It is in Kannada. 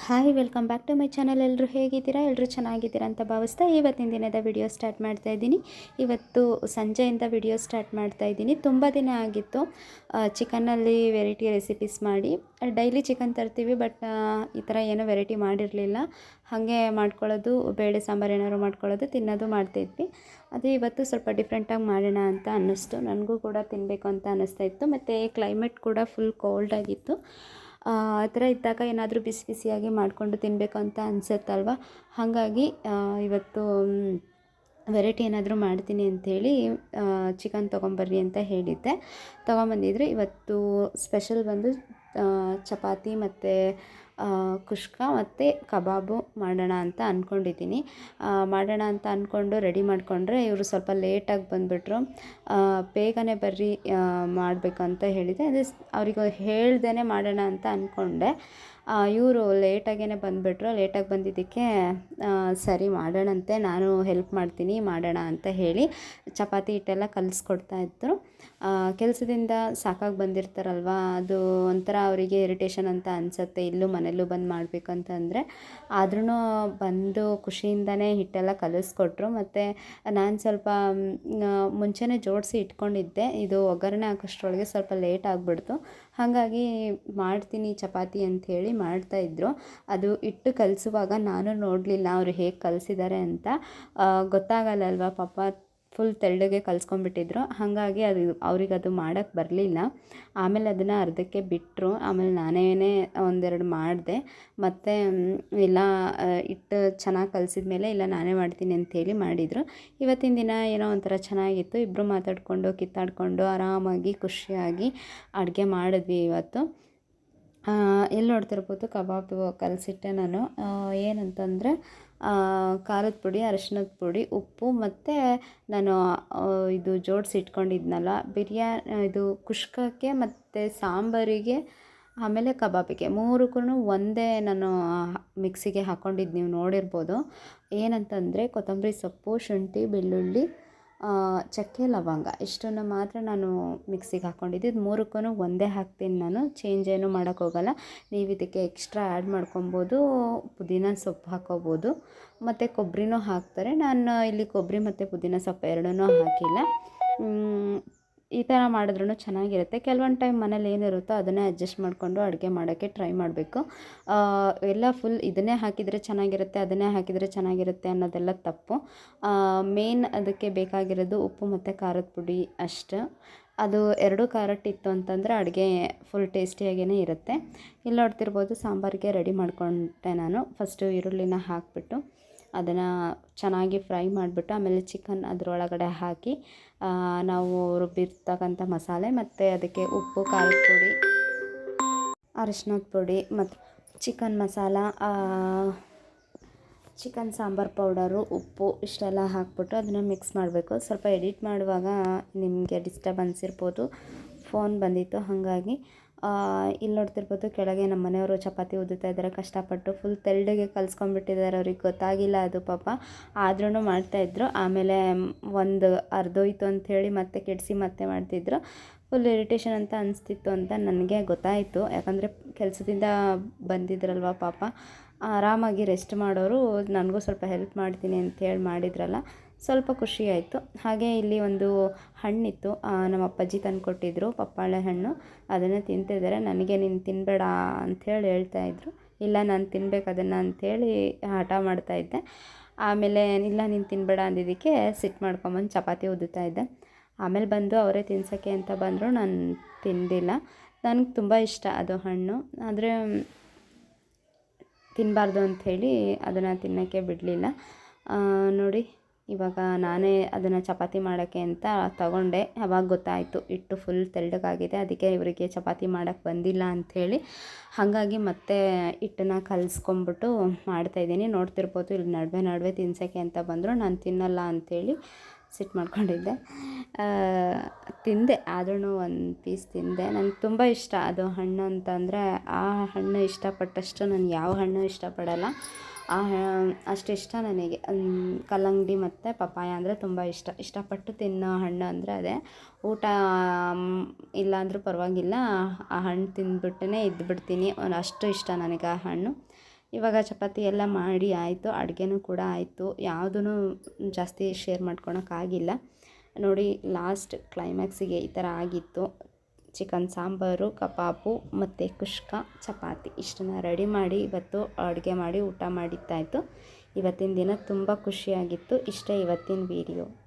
Hi welcome back to my channel. ಎಲ್ಲರೂ ಹೇಗಿದ್ದೀರಾ? ಎಲ್ಲರೂ ಚೆನ್ನಾಗಿದ್ದೀರಾ ಅಂತ ಭಾವಿಸ್ತಾ ಇವತ್ತಿನ ದಿನದ ವಿಡಿಯೋ ಸ್ಟಾರ್ಟ್ ಮಾಡ್ತಾ ಇದ್ದೀನಿ. ಇವತ್ತು ಸಂಜೆಯಿಂದ ವಿಡಿಯೋ ಸ್ಟಾರ್ಟ್ ಮಾಡ್ತಾ ಇದ್ದೀನಿ. ತುಂಬ ದಿನ ಆಗಿತ್ತು ಚಿಕನ್ನಲ್ಲಿ ವೆರೈಟಿ ರೆಸಿಪೀಸ್ ಮಾಡಿ. ಡೈಲಿ ಚಿಕನ್ ತರ್ತೀವಿ, ಬಟ್ ಈ ಥರ ಏನೋ ವೆರೈಟಿ ಮಾಡಿರಲಿಲ್ಲ. ಹಾಗೆ ಮಾಡ್ಕೊಳ್ಳೋದು, ಬೇಳೆ ಸಾಂಬಾರು ಏನಾದ್ರು ಮಾಡ್ಕೊಳ್ಳೋದು, ತಿನ್ನೋದು ಮಾಡ್ತಾಯಿದ್ವಿ. ಅದೇ ಇವತ್ತು ಸ್ವಲ್ಪ ಡಿಫ್ರೆಂಟಾಗಿ ಮಾಡೋಣ ಅಂತ ಅನ್ನಿಸ್ತು. ನನಗೂ ಕೂಡ ತಿನ್ನಬೇಕು ಅಂತ ಅನ್ನಿಸ್ತಾ ಇತ್ತು. ಮತ್ತು ಕ್ಲೈಮೇಟ್ ಕೂಡ ಫುಲ್ ಕೋಲ್ಡ್ ಆಗಿತ್ತು. ಆ ಥರ ಇದ್ದಾಗ ಏನಾದರೂ ಬಿಸಿ ಬಿಸಿಯಾಗಿ ಮಾಡಿಕೊಂಡು ತಿನ್ನಬೇಕು ಅಂತ ಅನಿಸುತ್ತಲ್ವ. ಹಾಗಾಗಿ ಇವತ್ತು ವೆರೈಟಿ ಏನಾದರೂ ಮಾಡ್ತೀನಿ ಅಂಥೇಳಿ ಚಿಕನ್ ತೊಗೊಂಬರ್ರಿ ಅಂತ ಹೇಳಿದ್ದೆ. ತೊಗೊಂಬಂದಿದ್ರು. ಇವತ್ತು ಸ್ಪೆಷಲ್ ಬಂದು ಚಪಾತಿ ಮತ್ತು ಕುಷ್ಕ ಮತ್ತು ಕಬಾಬು ಮಾಡೋಣ ಅಂತ ಅಂದ್ಕೊಂಡಿದ್ದೀನಿ. ಮಾಡೋಣ ಅಂತ ಅಂದ್ಕೊಂಡು ರೆಡಿ ಮಾಡಿಕೊಂಡ್ರೆ ಇವರು ಸ್ವಲ್ಪ ಲೇಟಾಗಿ ಬಂದುಬಿಟ್ರು. ಬೇಗನೆ ಬರ್ರಿ ಮಾಡಬೇಕು ಅಂತ ಹೇಳಿದೆ. ಅದೇ ಅವರಿಗೆ ಹೇಳ್ದೇ ಮಾಡೋಣ ಅಂತ ಅಂದ್ಕೊಂಡೆ. ಇವರು ಲೇಟಾಗೇ ಬಂದುಬಿಟ್ರು. ಲೇಟಾಗಿ ಬಂದಿದ್ದಕ್ಕೆ ಸರಿ ಮಾಡೋಣಂತೆ, ನಾನು ಹೆಲ್ಪ್ ಮಾಡ್ತೀನಿ ಮಾಡೋಣ ಅಂತ ಹೇಳಿ ಚಪಾತಿ ಹಿಟ್ಟೆಲ್ಲ ಕಲಿಸ್ಕೊಡ್ತಾಯಿದ್ರು. ಕೆಲಸದಿಂದ ಸಾಕಾಗಿ ಬಂದಿರ್ತಾರಲ್ವ, ಅದು ಒಂಥರ ಅವರಿಗೆ ಇರಿಟೇಷನ್ ಅಂತ ಅನಿಸುತ್ತೆ. ಇಲ್ಲೂ ಮನೆಯಲ್ಲೂ ಬಂದು ಮಾಡಬೇಕಂತಂದರೆ ಆದ್ರೂ ಬಂದು ಖುಷಿಯಿಂದನೇ ಹಿಟ್ಟೆಲ್ಲ ಕಲಿಸ್ಕೊಟ್ರು. ಮತ್ತು ನಾನು ಸ್ವಲ್ಪ ಮುಂಚೆನೇ ಜೋಡಿಸಿ ಇಟ್ಕೊಂಡಿದ್ದೆ. ಇದು ಒಗ್ಗರಣೆ ಹಾಕೋಷ್ಟ್ರೊಳಗೆ ಸ್ವಲ್ಪ ಲೇಟ್ ಆಗಿಬಿಡ್ತು. ಹಾಗಾಗಿ ಮಾಡ್ತೀನಿ ಚಪಾತಿ ಅಂಥೇಳಿ ಮಾಡ್ತಾಯಿದ್ರು. ಅದು ಹಿಟ್ಟು ಕಲಿಸುವಾಗ ನಾನು ನೋಡಲಿಲ್ಲ ಅವರು ಹೇಗೆ ಕಲಿಸಿದ್ದಾರೆ ಅಂತ. ಗೊತ್ತಾಗಲ್ಲಲ್ವ ಪಾಪ, ಫುಲ್ ತೆಳ್ಳಗೆ ಕಲಿಸ್ಕೊಂಡ್ಬಿಟ್ಟಿದ್ರು. ಹಾಗಾಗಿ ಅದು ಮಾಡೋಕ್ಕೆ ಬರಲಿಲ್ಲ. ಆಮೇಲೆ ಅದನ್ನು ಅರ್ಧಕ್ಕೆ ಬಿಟ್ಟರು. ಆಮೇಲೆ ನಾನೇ ಒಂದೆರಡು ಮಾಡಿದೆ. ಮತ್ತು ಇಲ್ಲ ಹಿಟ್ಟು ಚೆನ್ನಾಗಿ ಕಲಿಸಿದ ಮೇಲೆ ಇಲ್ಲ ನಾನೇ ಮಾಡ್ತೀನಿ ಅಂಥೇಳಿ ಮಾಡಿದರು. ಇವತ್ತಿನ ದಿನ ಏನೋ ಒಂಥರ ಚೆನ್ನಾಗಿತ್ತು. ಇಬ್ಬರು ಮಾತಾಡಿಕೊಂಡು ಕಿತ್ತಾಡಿಕೊಂಡು ಆರಾಮಾಗಿ ಖುಷಿಯಾಗಿ ಅಡುಗೆ ಮಾಡಿದ್ವಿ ಇವತ್ತು. ಎಲ್ಲಿ ನೋಡ್ತಿರ್ಬೋದು ಕಬಾಬು ಕಲಸಿಟ್ಟೆ ನಾನು. ಏನಂತಂದರೆ ಖಾರದ ಪುಡಿ, ಅರಿಶಿಣದ ಪುಡಿ, ಉಪ್ಪು ಮತ್ತು ನಾನು ಇದು ಜೋಡಿಸಿ ಇಟ್ಕೊಂಡಿದ್ನಲ್ಲ ಇದು ಕುಷ್ಕಕ್ಕೆ ಮತ್ತು ಸಾಂಬಾರಿಗೆ ಆಮೇಲೆ ಕಬಾಬಿಗೆ ಮೂರಕ್ಕೂ ಒಂದೇ ನಾನು ಮಿಕ್ಸಿಗೆ ಹಾಕ್ಕೊಂಡಿದ್ದು ನೀವು ನೋಡಿರ್ಬೋದು. ಏನಂತಂದರೆ ಕೊತ್ತಂಬರಿ ಸೊಪ್ಪು, ಶುಂಠಿ, ಬೆಳ್ಳುಳ್ಳಿ, ಚಕ್ಕೆ, ಲವಂಗ ಇಷ್ಟನ್ನು ಮಾತ್ರ ನಾನು ಮಿಕ್ಸಿಗೆ ಹಾಕ್ಕೊಂಡಿದ್ದು. ಇದು ಮೂರಕ್ಕೂ ಒಂದೇ ಹಾಕ್ತೀನಿ ನಾನು, ಚೇಂಜ್ ಏನೂ ಮಾಡೋಕ್ಕೋಗಲ್ಲ. ನೀವು ಇದಕ್ಕೆ ಎಕ್ಸ್ಟ್ರಾ ಆ್ಯಡ್ ಮಾಡ್ಕೊಬೋದು, ಪುದೀನ ಸೊಪ್ಪು ಹಾಕ್ಕೋಬೋದು, ಮತ್ತು ಕೊಬ್ಬರಿನೂ ಹಾಕ್ತಾರೆ. ನಾನು ಇಲ್ಲಿ ಕೊಬ್ಬರಿ ಮತ್ತು ಪುದೀನ ಸೊಪ್ಪು ಎರಡನ್ನೂ ಹಾಕಿಲ್ಲ. ಈ ಥರ ಮಾಡಿದ್ರೂ ಚೆನ್ನಾಗಿರುತ್ತೆ. ಕೆಲವೊಂದು ಟೈಮ್ ಮನೇಲಿ ಏನಿರುತ್ತೋ ಅದನ್ನೇ ಅಡ್ಜಸ್ಟ್ ಮಾಡಿಕೊಂಡು ಅಡುಗೆ ಮಾಡೋಕ್ಕೆ ಟ್ರೈ ಮಾಡಬೇಕು. ಎಲ್ಲ ಫುಲ್ ಇದನ್ನೇ ಹಾಕಿದರೆ ಚೆನ್ನಾಗಿರುತ್ತೆ, ಅದನ್ನೇ ಹಾಕಿದರೆ ಚೆನ್ನಾಗಿರುತ್ತೆ ಅನ್ನೋದೆಲ್ಲ ತಪ್ಪು. ಮೇನ್ ಅದಕ್ಕೆ ಬೇಕಾಗಿರೋದು ಉಪ್ಪು ಮತ್ತು ಖಾರದ ಪುಡಿ ಅಷ್ಟು. ಅದು ಎರಡೂ ಕರೆಕ್ಟ್ ಇತ್ತು ಅಂತಂದರೆ ಅಡುಗೆ ಫುಲ್ ಟೇಸ್ಟಿಯಾಗೇ ಇರುತ್ತೆ. ಇಲ್ಲಿ ನೋಡ್ತಿರ್ಬೋದು ಸಾಂಬಾರಿಗೆ ರೆಡಿ ಮಾಡಿಕೊಂಡೆ ನಾನು. ಫಸ್ಟು ಈರುಳ್ಳಿನ ಹಾಕಿಬಿಟ್ಟು ಅದನ್ನು ಚೆನ್ನಾಗಿ ಫ್ರೈ ಮಾಡಿಬಿಟ್ಟು ಆಮೇಲೆ ಚಿಕನ್ ಅದರೊಳಗಡೆ ಹಾಕಿ ನಾವು ರುಬ್ಬಿರ್ತಕ್ಕಂಥ ಮಸಾಲೆ ಮತ್ತು ಅದಕ್ಕೆ ಉಪ್ಪು, ಖಾರದ ಪುಡಿ, ಅರಿಶಿನದ ಪುಡಿ ಮತ್ತು chicken masala, chicken sambar powder, ಉಪ್ಪು ಇಷ್ಟೆಲ್ಲ ಹಾಕ್ಬಿಟ್ಟು ಅದನ್ನು ಮಿಕ್ಸ್ ಮಾಡಬೇಕು. ಸ್ವಲ್ಪ ಎಡಿಟ್ ಮಾಡುವಾಗ ನಿಮಗೆ ಡಿಸ್ಟರ್ಬೆನ್ಸ್ ಇರ್ಬೋದು, ಫೋನ್ ಬಂದಿತ್ತು. ಹಾಗಾಗಿ ಇಲ್ಲಿ ನೋಡ್ತಿರ್ಬೋದು ಕೆಳಗೆ ನಮ್ಮ ಮನೆಯವರು ಚಪಾತಿ ಉದ್ದುತ್ತಾ ಇದ್ದಾರೆ ಕಷ್ಟಪಟ್ಟು. ಫುಲ್ ತೆಳ್ಳಗೆ ಕಲಿಸ್ಕೊಂಡ್ಬಿಟ್ಟಿದ್ದಾರೆ. ಅವ್ರಿಗೆ ಗೊತ್ತಾಗಿಲ್ಲ ಅದು ಪಾಪ, ಆದ್ರೂ ಮಾಡ್ತಾಯಿದ್ರು. ಆಮೇಲೆ ಒಂದು ಅರ್ಧೋಯ್ತು ಅಂಥೇಳಿ ಮತ್ತೆ ಕೆಡಿಸಿ ಮತ್ತೆ ಮಾಡ್ತಿದ್ರು. ಫುಲ್ ಇರಿಟೇಷನ್ ಅಂತ ಅನಿಸ್ತಿತ್ತು ಅಂತ ನನಗೆ ಗೊತ್ತಾಯಿತು. ಯಾಕಂದರೆ ಕೆಲಸದಿಂದ ಬಂದಿದ್ರಲ್ವ ಪಾಪ, ಆರಾಮಾಗಿ ರೆಸ್ಟ್ ಮಾಡೋರು. ನನಗೂ ಸ್ವಲ್ಪ ಹೆಲ್ಪ್ ಮಾಡ್ತೀನಿ ಅಂಥೇಳಿ ಮಾಡಿದ್ರಲ್ಲ, ಸ್ವಲ್ಪ ಖುಷಿಯಾಯಿತು. ಹಾಗೆ ಇಲ್ಲಿ ಒಂದು ಹಣ್ಣಿತ್ತು, ನಮ್ಮ ಅಪ್ಪಾಜಿ ತಂದು ಕೊಟ್ಟಿದ್ದರು, ಪಪ್ಪಾಳೆ ಹಣ್ಣು. ಅದನ್ನು ತಿಂತಿದ್ದಾರೆ. ನನಗೆ ನೀನು ತಿನ್ನಬೇಡ ಅಂಥೇಳಿ ಹೇಳ್ತಾಯಿದ್ರು. ಇಲ್ಲ ನಾನು ತಿನ್ಬೇಕು ಅದನ್ನು ಅಂಥೇಳಿ ಹಠ ಮಾಡ್ತಾಯಿದ್ದೆ. ಆಮೇಲೆ ಇಲ್ಲ ನೀನು ತಿನ್ನಬೇಡ ಅಂದಿದ್ದಕ್ಕೆ ಸಿಟ್ಟು ಮಾಡ್ಕೊಂಬಂದು ಚಪಾತಿ ಉದ್ದುತ್ತಾ ಇದ್ದೆ. ಆಮೇಲೆ ಬಂದು ಅವರೇ ತಿನ್ಸೋಕ್ಕೆ ಅಂತ ಬಂದರು. ನಾನು ತಿಂದಿಲ್ಲ. ನನಗೆ ತುಂಬ ಇಷ್ಟ ಅದು ಹಣ್ಣು, ಆದರೆ ತಿನ್ನಬಾರ್ದು ಅಂಥೇಳಿ ಅದನ್ನು ತಿನ್ನೋಕ್ಕೆ ಬಿಡಲಿಲ್ಲ. ನೋಡಿ ಇವಾಗ ನಾನೇ ಅದನ್ನು ಚಪಾತಿ ಮಾಡೋಕ್ಕೆ ಅಂತ ತಗೊಂಡೆ. ಅವಾಗ ಗೊತ್ತಾಯಿತು ಹಿಟ್ಟು ಫುಲ್ ತೆಳ್ಳಗಾಗಿದೆ, ಅದಕ್ಕೆ ಇವರಿಗೆ ಚಪಾತಿ ಮಾಡೋಕ್ಕೆ ಬಂದಿಲ್ಲ ಅಂಥೇಳಿ. ಹಾಗಾಗಿ ಮತ್ತೆ ಹಿಟ್ಟನ್ನು ಕಲಿಸ್ಕೊಂಬಿಟ್ಟು ಮಾಡ್ತಾಯಿದ್ದೀನಿ. ನೋಡ್ತಿರ್ಬೋದು ಇಲ್ಲಿ ನಡುವೆ ತಿನ್ಸೋಕ್ಕೆ ಅಂತ ಬಂದರು. ನಾನು ತಿನ್ನಲ್ಲ ಅಂಥೇಳಿ ಸಿಟ್ಟು ಮಾಡ್ಕೊಂಡಿದ್ದೆ. ತಿಂದೆ, ಆದ್ರೂ ಒಂದು ಪೀಸ್ ತಿಂದೆ. ನನಗೆ ತುಂಬ ಇಷ್ಟ ಅದು ಹಣ್ಣು ಅಂತಂದರೆ. ಆ ಹಣ್ಣು ಇಷ್ಟಪಟ್ಟಷ್ಟು ನಾನು ಯಾವ ಹಣ್ಣು ಇಷ್ಟಪಡಲ್ಲ. ಅಷ್ಟು ಇಷ್ಟ ನನಗೆ. ಕಲ್ಲಂಗಡಿ ಮತ್ತು ಪಪ್ಪಾಯ ಅಂದರೆ ತುಂಬ ಇಷ್ಟಪಟ್ಟು ತಿನ್ನೋ ಹಣ್ಣು ಅಂದರೆ ಅದೇ. ಊಟ ಇಲ್ಲಾಂದರೂ ಪರವಾಗಿಲ್ಲ, ಆ ಹಣ್ಣು ತಿಂದ್ಬಿಟ್ಟೇ ಇದ್ದುಬಿಡ್ತೀನಿ. ಅಷ್ಟು ಇಷ್ಟ ನನಗೆ ಆ ಹಣ್ಣು. ಇವಾಗ ಚಪಾತಿ ಎಲ್ಲ ಮಾಡಿ ಆಯಿತು, ಅಡುಗೆನೂ ಕೂಡ ಆಯಿತು. ಯಾವುದೂ ಜಾಸ್ತಿ ಶೇರ್ ಮಾಡ್ಕೊಳಕ್ಕಾಗಿಲ್ಲ ನೋಡಿ. ಲಾಸ್ಟ್ ಕ್ಲೈಮ್ಯಾಕ್ಸಿಗೆ ಈ ಥರ ಆಗಿತ್ತು. ಚಿಕನ್ ಸಾಂಬಾರು, ಕಬಾಬು ಮತ್ತು ಕುಷ್ಕ, ಚಪಾತಿ ಇಷ್ಟನ್ನು ರೆಡಿ ಮಾಡಿ ಇವತ್ತು ಅಡುಗೆ ಮಾಡಿ ಊಟ ಮಾಡಿದ್ದಾಯಿತು. ಇವತ್ತಿನ ದಿನ ತುಂಬ ಖುಷಿಯಾಗಿತ್ತು. ಇಷ್ಟೇ ಇವತ್ತಿನ ವಿಡಿಯೋ.